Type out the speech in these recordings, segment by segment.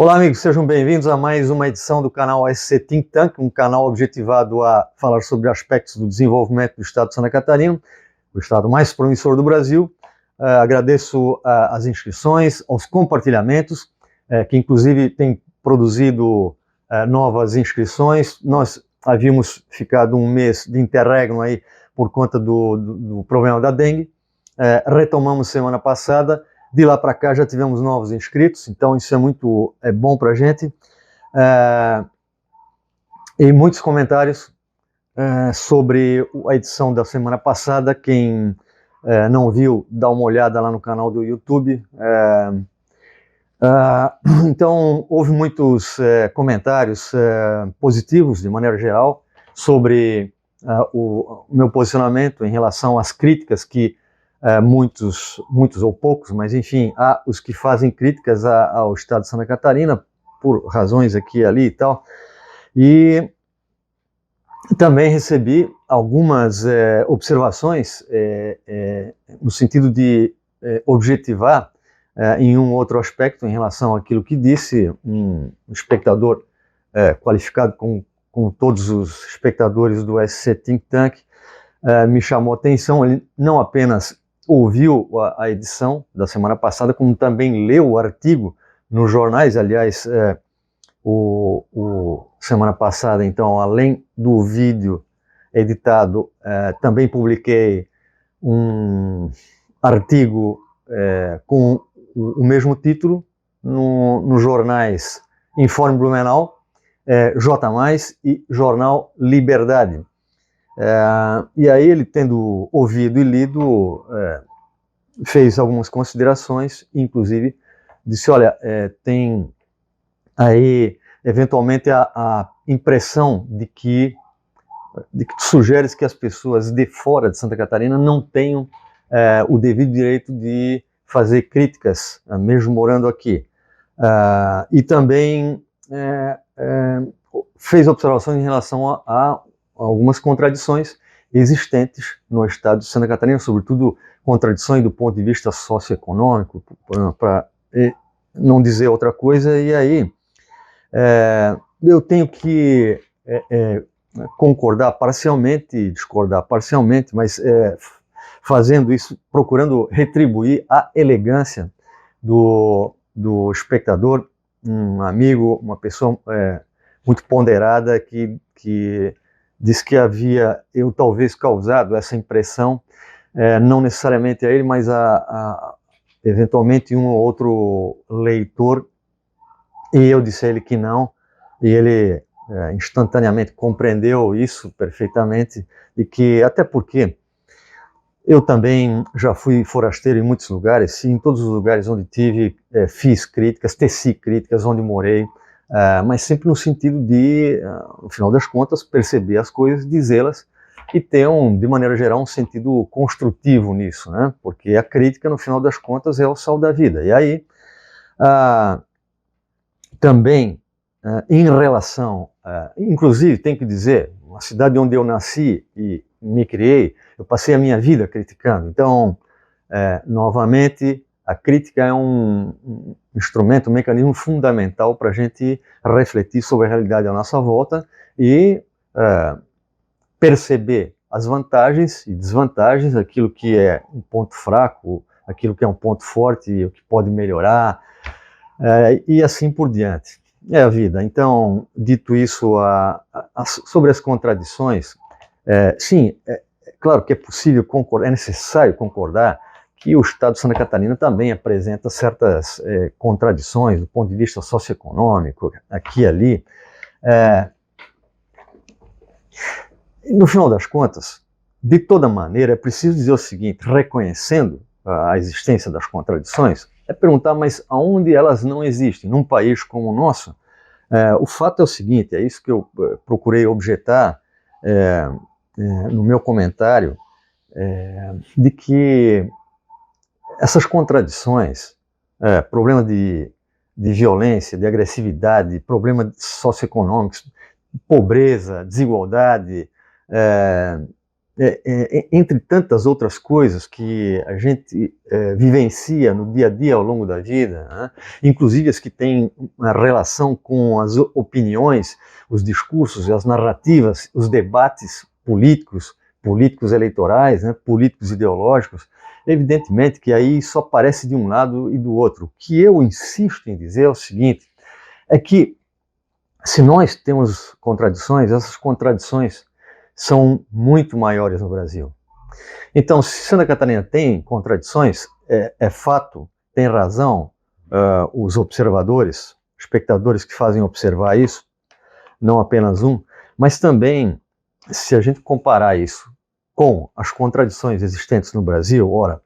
Olá, amigos, sejam bem-vindos a mais uma edição do canal SC Think Tank, um canal objetivado a falar sobre aspectos do desenvolvimento do estado de Santa Catarina, o estado mais promissor do Brasil. Agradeço as inscrições, aos compartilhamentos, que inclusive tem produzido novas inscrições. Nós havíamos ficado um mês de interregno aí por conta do problema da dengue. Retomamos semana passada. De lá para cá já tivemos novos inscritos, então isso é muito bom para a gente. E muitos comentários sobre a edição da semana passada. Quem não viu, dá uma olhada lá no canal do YouTube. Então, houve muitos comentários positivos, de maneira geral, sobre o meu posicionamento em relação às críticas que muitos ou poucos, mas enfim, há os que fazem críticas ao estado de Santa Catarina, por razões aqui e ali e tal. E também recebi algumas observações no sentido de objetivar em um outro aspecto em relação àquilo que disse um espectador qualificado com todos os espectadores do SC Think Tank. Me chamou a atenção. Ele não apenas ouviu a edição da semana passada, como também leu o artigo nos jornais. Aliás, semana passada, então, além do vídeo editado, também publiquei um artigo com o mesmo título nos jornais Informe Blumenau, J+, e Jornal Liberdade. E aí ele, tendo ouvido e lido, fez algumas considerações, inclusive disse: olha, tem aí eventualmente a impressão de que tu sugeres que as pessoas de fora de Santa Catarina não tenham o devido direito de fazer críticas, mesmo morando aqui. E também fez observações em relação a algumas contradições existentes no estado de Santa Catarina, sobretudo contradições do ponto de vista socioeconômico, para não dizer outra coisa. E aí eu tenho que concordar parcialmente, discordar parcialmente, mas fazendo isso, procurando retribuir a elegância do espectador, um amigo, uma pessoa muito ponderada que disse que eu talvez causado essa impressão, não necessariamente a ele, mas eventualmente um ou outro leitor, e eu disse a ele que não, e ele instantaneamente compreendeu isso perfeitamente, e que, até porque eu também já fui forasteiro em muitos lugares, sim, em todos os lugares onde tive, fiz críticas, teci críticas, onde morei, mas sempre no sentido de, no final das contas, perceber as coisas, dizê-las e ter, de maneira geral, um sentido construtivo nisso, né? Porque a crítica, no final das contas, é o sal da vida. E aí, também, em relação, inclusive, tem que dizer, a cidade onde eu nasci e me criei, eu passei a minha vida criticando. Então, novamente, a crítica é um instrumento, um mecanismo fundamental para a gente refletir sobre a realidade à nossa volta e perceber as vantagens e desvantagens, aquilo que é um ponto fraco, aquilo que é um ponto forte, o que pode melhorar, e assim por diante. É a vida. Então, dito isso, sobre as contradições, sim, claro que é possível concordar, é necessário concordar que o estado de Santa Catarina também apresenta certas contradições do ponto de vista socioeconômico, aqui e ali. No final das contas, de toda maneira, é preciso dizer o seguinte: reconhecendo a existência das contradições, é perguntar, mas aonde elas não existem? Num país como o nosso, o fato é o seguinte, é isso que eu procurei objetar no meu comentário, de que essas contradições, problema de violência, de agressividade, problemas socioeconômicos, pobreza, desigualdade, entre tantas outras coisas que a gente vivencia no dia a dia ao longo da vida, né? Inclusive as que têm uma relação com as opiniões, os discursos, as narrativas, os debates políticos eleitorais, né? Políticos ideológicos, evidentemente que aí só aparece de um lado e do outro. O que eu insisto em dizer é o seguinte, é que se nós temos contradições, essas contradições são muito maiores no Brasil. Então, se Santa Catarina tem contradições, é fato, tem razão os observadores, espectadores que fazem observar isso, não apenas um, mas também, se a gente comparar isso com as contradições existentes no Brasil, ora,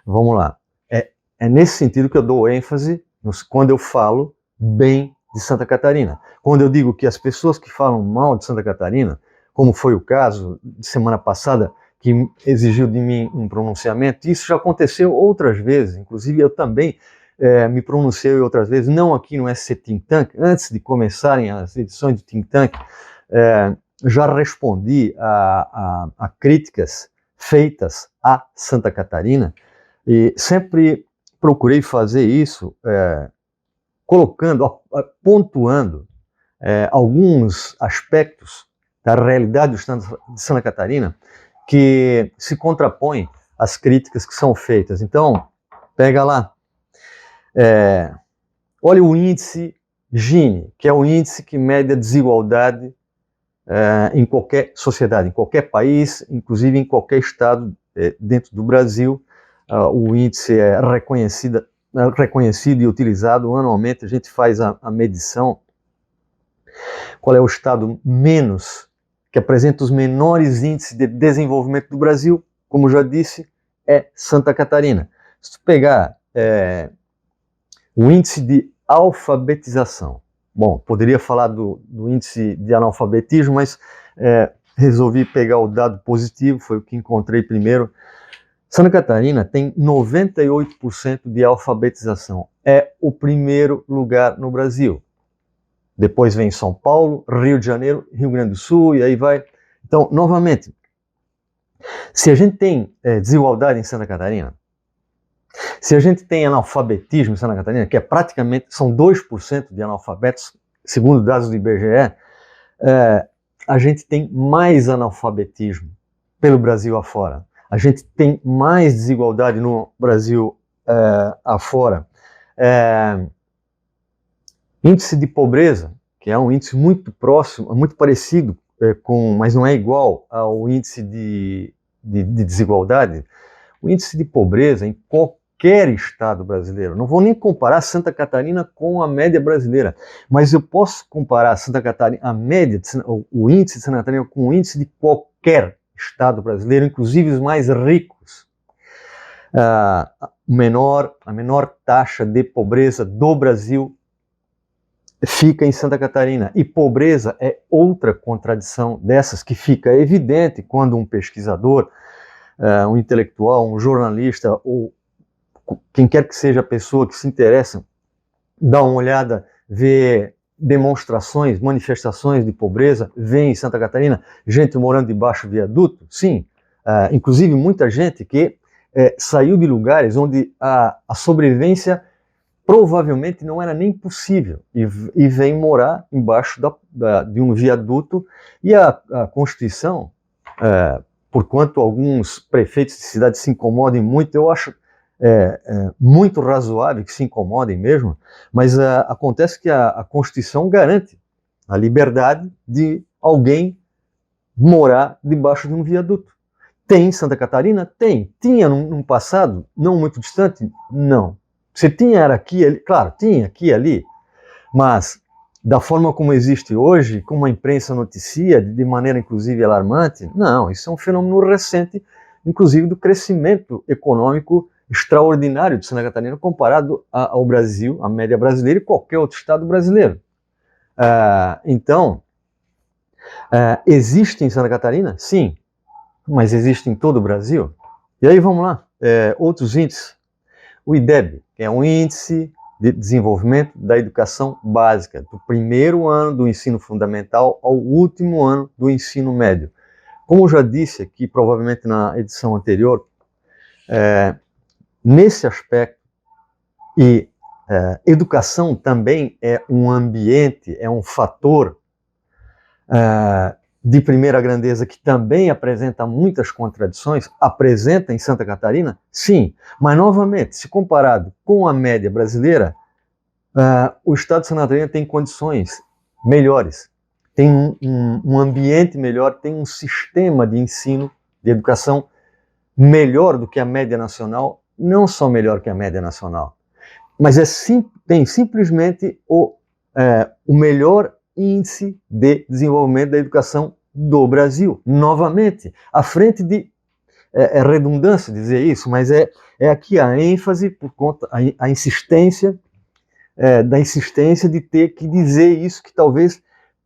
vamos lá, é nesse sentido que eu dou ênfase quando eu falo bem de Santa Catarina. Quando eu digo que as pessoas que falam mal de Santa Catarina, como foi o caso de semana passada, que exigiu de mim um pronunciamento, isso já aconteceu outras vezes, inclusive eu também me pronunciei outras vezes, não aqui no SC Think Tank, antes de começarem as edições do Think Tank, já respondi a críticas feitas a Santa Catarina, e sempre procurei fazer isso colocando, pontuando alguns aspectos da realidade do estado de Santa Catarina que se contrapõem às críticas que são feitas. Então, pega lá, olha o índice Gini, que é o índice que mede a desigualdade em qualquer sociedade, em qualquer país, inclusive em qualquer estado dentro do Brasil. O índice é reconhecido e utilizado anualmente, a gente faz a medição. Qual é o estado que apresenta os menores índices de desenvolvimento do Brasil? Como já disse, é Santa Catarina. Se tu pegar o índice de alfabetização, bom, poderia falar do índice de analfabetismo, mas resolvi pegar o dado positivo, foi o que encontrei primeiro. Santa Catarina tem 98% de alfabetização. É o primeiro lugar no Brasil. Depois vem São Paulo, Rio de Janeiro, Rio Grande do Sul, e aí vai. Então, novamente, se a gente tem desigualdade em Santa Catarina, se a gente tem analfabetismo em Santa Catarina, que praticamente são 2% de analfabetos, segundo dados do IBGE, a gente tem mais analfabetismo pelo Brasil afora. A gente tem mais desigualdade no Brasil afora. Índice de pobreza, que é um índice muito próximo, muito parecido mas não é igual ao índice de desigualdade. O índice de pobreza em qualquer estado brasileiro, não vou nem comparar Santa Catarina com a média brasileira, mas eu posso comparar Santa Catarina, o índice de Santa Catarina com o índice de qualquer estado brasileiro, inclusive os mais ricos. A menor taxa de pobreza do Brasil fica em Santa Catarina. E pobreza é outra contradição dessas que fica evidente quando um pesquisador, um intelectual, um jornalista ou quem quer que seja a pessoa que se interessa, dá uma olhada, vê demonstrações, manifestações de pobreza, vê em Santa Catarina gente morando debaixo do viaduto, sim, inclusive muita gente que saiu de lugares onde a sobrevivência provavelmente não era nem possível e vem morar embaixo de um viaduto. E a Constituição, por quanto alguns prefeitos de cidades se incomodem muito, eu acho muito razoável que se incomodem mesmo, mas acontece que a Constituição garante a liberdade de alguém morar debaixo de um viaduto. Tem em Santa Catarina? Tem. Tinha num passado não muito distante? Não. Se tinha, era aqui, ali, claro, tinha aqui e ali, mas da forma como existe hoje, como a imprensa noticia, de maneira inclusive alarmante, não, isso é um fenômeno recente, inclusive do crescimento econômico extraordinário de Santa Catarina comparado ao Brasil, à média brasileira e qualquer outro estado brasileiro. Então, existe em Santa Catarina? Sim, mas existe em todo o Brasil? E aí vamos lá, outros índices. O IDEB, que é um índice de desenvolvimento da educação básica, do primeiro ano do ensino fundamental ao último ano do ensino médio. Como eu já disse aqui, provavelmente na edição anterior, nesse aspecto, e educação também é um ambiente, é um fator de primeira grandeza que também apresenta muitas contradições, apresenta em Santa Catarina, sim, mas novamente, se comparado com a média brasileira, o estado de Santa Catarina tem condições melhores, tem um ambiente melhor, tem um sistema de ensino, de educação melhor do que a média nacional, não só melhor que a média nacional, mas tem simplesmente o melhor índice de desenvolvimento da educação do Brasil. Novamente, à frente de... É redundância dizer isso, mas é aqui a ênfase por conta, a insistência, da insistência de ter que dizer isso, que talvez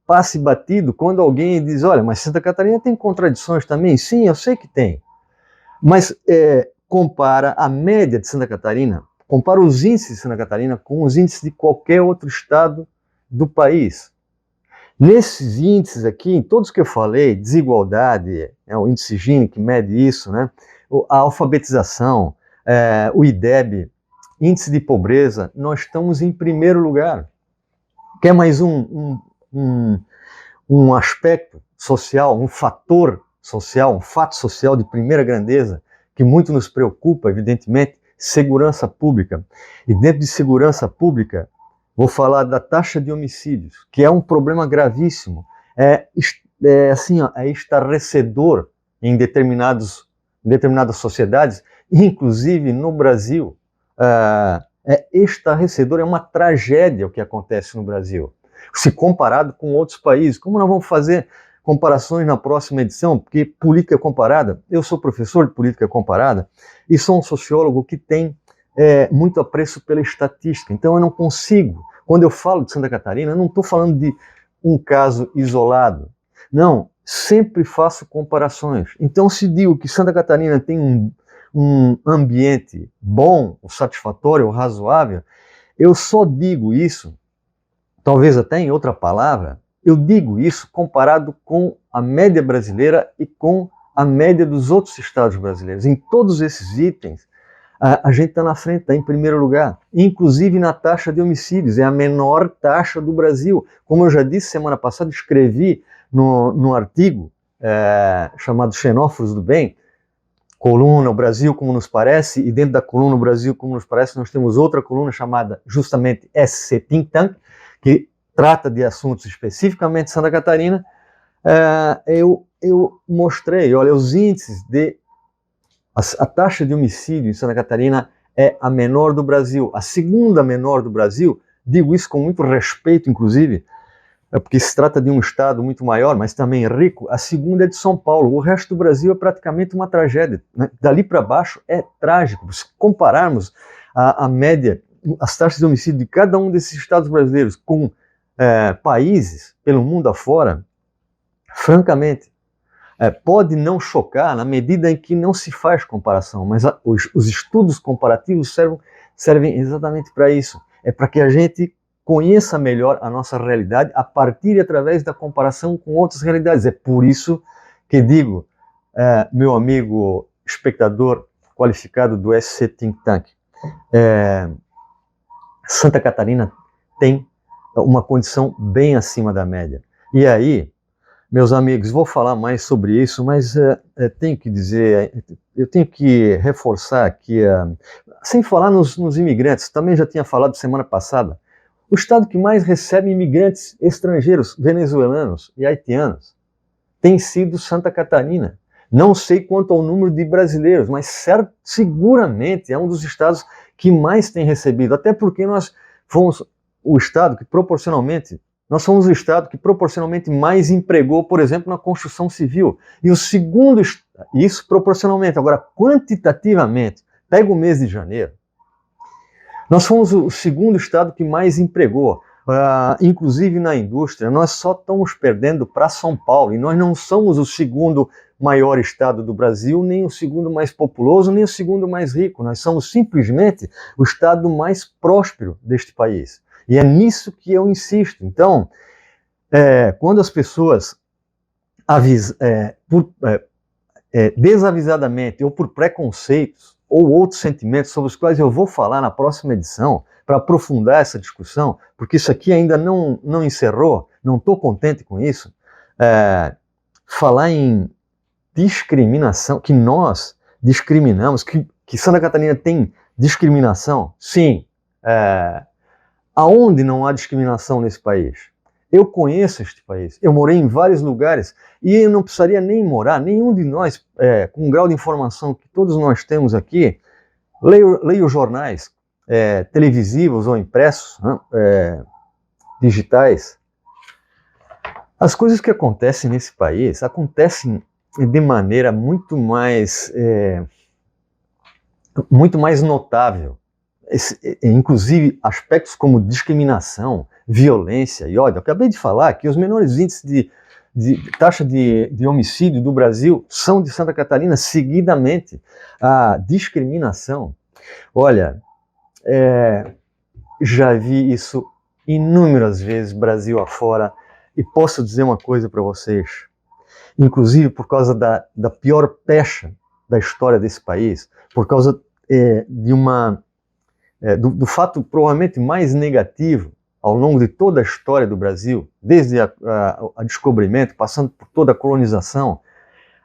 passe batido quando alguém diz, olha, mas Santa Catarina tem contradições também. Sim, eu sei que tem. Mas compara a média de Santa Catarina, compara os índices de Santa Catarina com os índices de qualquer outro estado do país. Nesses índices aqui, em todos que eu falei, desigualdade, o índice Gini que mede isso, né? A alfabetização, o IDEB, índice de pobreza, nós estamos em primeiro lugar. Quer mais um aspecto social, um fator social, um fato social de primeira grandeza, que muito nos preocupa, evidentemente, segurança pública. E dentro de segurança pública, vou falar da taxa de homicídios, que é um problema gravíssimo. É estarrecedor em determinadas sociedades, inclusive no Brasil. É estarrecedor, é uma tragédia o que acontece no Brasil, se comparado com outros países. Como nós vamos fazer comparações na próxima edição? Porque política comparada, eu sou professor de política comparada e sou um sociólogo que tem muito apreço pela estatística, então eu não consigo, quando eu falo de Santa Catarina, eu não estou falando de um caso isolado, não, sempre faço comparações. Então se digo que Santa Catarina tem um ambiente bom, satisfatório, razoável, eu só digo isso, talvez até em outra palavra, eu digo isso comparado com a média brasileira e com a média dos outros estados brasileiros. Em todos esses itens, a gente está na frente, está em primeiro lugar, inclusive na taxa de homicídios, é a menor taxa do Brasil. Como eu já disse semana passada, escrevi no artigo chamado Xenóforos do Bem, coluna O Brasil Como Nos Parece, e dentro da coluna O Brasil Como Nos Parece nós temos outra coluna chamada justamente SC Think Tank, que trata de assuntos especificamente de Santa Catarina. Eu mostrei, olha, os índices a taxa de homicídio em Santa Catarina é a menor do Brasil, a segunda menor do Brasil. Digo isso com muito respeito, inclusive, porque se trata de um estado muito maior, mas também rico. A segunda é de São Paulo. O resto do Brasil é praticamente uma tragédia, né? Dali para baixo é trágico. Se compararmos a média, as taxas de homicídio de cada um desses estados brasileiros com países pelo mundo afora, francamente, pode não chocar na medida em que não se faz comparação, mas os estudos comparativos servem exatamente para isso. É para que a gente conheça melhor a nossa realidade a partir e através da comparação com outras realidades. É por isso que digo, meu amigo espectador qualificado do SC Think Tank, Santa Catarina tem uma condição bem acima da média. E aí, meus amigos, vou falar mais sobre isso, mas tenho que dizer, eu tenho que reforçar que, sem falar nos imigrantes, também já tinha falado semana passada, o estado que mais recebe imigrantes estrangeiros, venezuelanos e haitianos, tem sido Santa Catarina. Não sei quanto ao número de brasileiros, mas seguramente é um dos estados que mais tem recebido, até porque nós fomos o estado que proporcionalmente mais empregou, por exemplo, na construção civil. E o segundo, isso proporcionalmente, agora quantitativamente, pega o mês de janeiro, nós fomos o segundo estado que mais empregou, inclusive na indústria. Nós só estamos perdendo para São Paulo, e nós não somos o segundo maior estado do Brasil, nem o segundo mais populoso, nem o segundo mais rico. Nós somos simplesmente o estado mais próspero deste país. E é nisso que eu insisto. Então, quando as pessoas desavisadamente ou por preconceitos ou outros sentimentos sobre os quais eu vou falar na próxima edição para aprofundar essa discussão, porque isso aqui ainda não encerrou, não estou contente com isso. Falar em discriminação, que nós discriminamos, que Santa Catarina tem discriminação, sim. Aonde não há discriminação nesse país? Eu conheço este país, eu morei em vários lugares e eu não precisaria nem morar, nenhum de nós, com o grau de informação que todos nós temos aqui, leia os jornais televisivos ou impressos, digitais. As coisas que acontecem nesse país acontecem de maneira muito mais notável. Inclusive aspectos como discriminação, violência e ódio. Eu acabei de falar que os menores índices de taxa de homicídio do Brasil são de Santa Catarina, seguidamente a discriminação. Olha, já vi isso inúmeras vezes Brasil afora e posso dizer uma coisa para vocês, inclusive por causa da pior pecha da história desse país, por causa do fato provavelmente mais negativo ao longo de toda a história do Brasil, desde o descobrimento, passando por toda a colonização,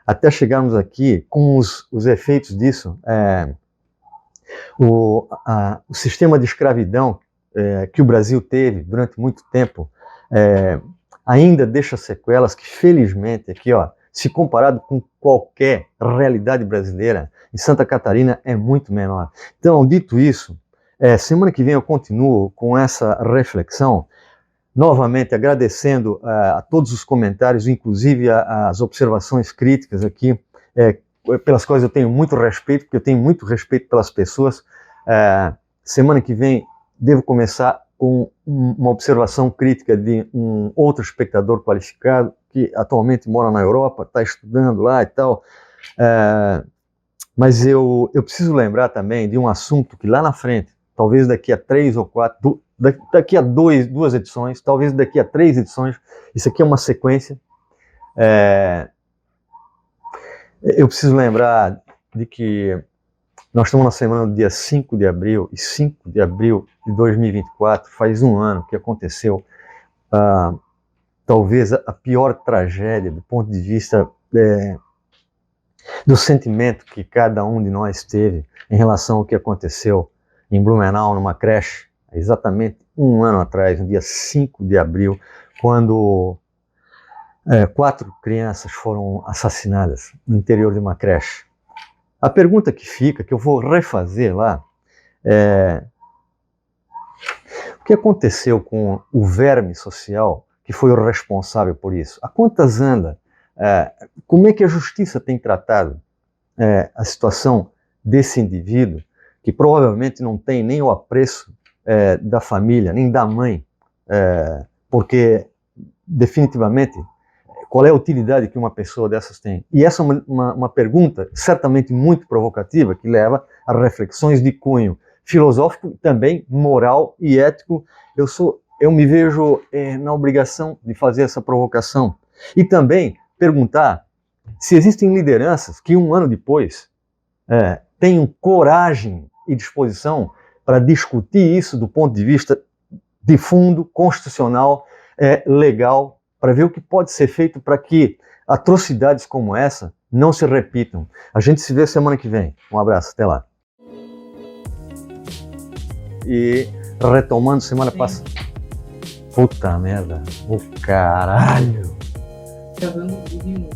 até chegarmos aqui, com os efeitos disso, o sistema de escravidão que o Brasil teve durante muito tempo, ainda deixa sequelas que, felizmente, aqui, se comparado com qualquer realidade brasileira, em Santa Catarina é muito menor. Então, dito isso, semana que vem eu continuo com essa reflexão, novamente agradecendo a todos os comentários, inclusive as observações críticas aqui, pelas quais eu tenho muito respeito, porque eu tenho muito respeito pelas pessoas. Semana que vem devo começar com uma observação crítica de um outro espectador qualificado, que atualmente mora na Europa, está estudando lá e tal. Mas eu preciso lembrar também de um assunto que lá na frente, talvez daqui a 3 ou 4, daqui a 2 edições, talvez daqui a 3 edições, isso aqui é uma sequência. Eu preciso lembrar de que nós estamos na semana do dia 5 de abril, e 5 de abril de 2024, faz um ano que aconteceu talvez a pior tragédia do ponto de vista do sentimento que cada um de nós teve em relação ao que aconteceu em Blumenau, numa creche, exatamente um ano atrás, no dia 5 de abril, quando 4 crianças foram assassinadas no interior de uma creche. A pergunta que fica, que eu vou refazer lá, o que aconteceu com o verme social que foi o responsável por isso? A contas anda? Como é que a justiça tem tratado a situação desse indivíduo que provavelmente não tem nem o apreço da família, nem da mãe, porque definitivamente qual é a utilidade que uma pessoa dessas tem? E essa é uma pergunta certamente muito provocativa que leva a reflexões de cunho filosófico, também moral e ético. Eu me vejo na obrigação de fazer essa provocação e também perguntar se existem lideranças que um ano depois tenham coragem e disposição para discutir isso do ponto de vista de fundo, constitucional, legal, para ver o que pode ser feito para que atrocidades como essa não se repitam. A gente se vê semana que vem. Um abraço, até lá. E retomando semana passada. Puta merda. Caralho. Gravando vídeo 1.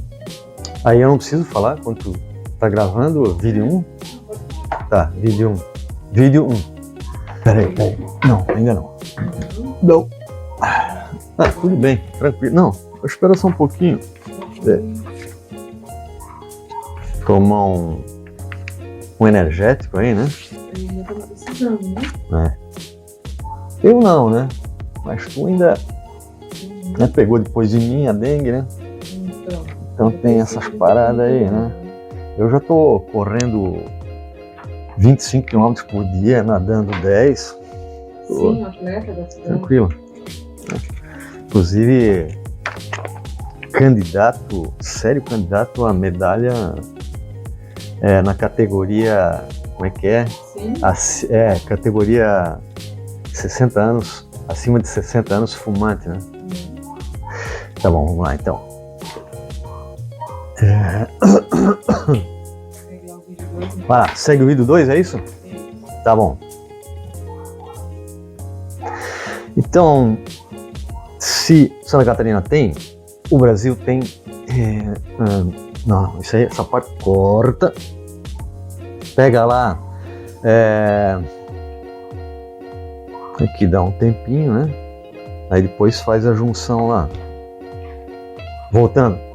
Aí eu não preciso falar quando tu tá gravando vídeo 1? Tá, vídeo 1. Vídeo 1. Peraí. Não, ainda não. Não. Tudo bem, tranquilo. Não, espera só um pouquinho. Tomar um energético aí, né? Eu tava precisando, né? Eu não, né? Mas tu ainda pegou depois de mim a dengue, né? Então tem essas paradas aí, né? Eu já tô correndo 25 km por dia, nadando 10. Sim, atleta da cidade. Tranquilo. Inclusive, sério candidato a medalha na categoria, como é que é? Sim. Categoria 60 anos, acima de 60 anos, fumante, né? Tá bom, vamos lá então. Pegar o vídeo 2, né? Vai lá, segue o vídeo 2, é isso? Tá bom. Então, se Santa Catarina tem, o Brasil tem. Não, isso aí, essa parte corta. Pega lá. Aqui dá um tempinho, né? Aí depois faz a junção lá. Voltando.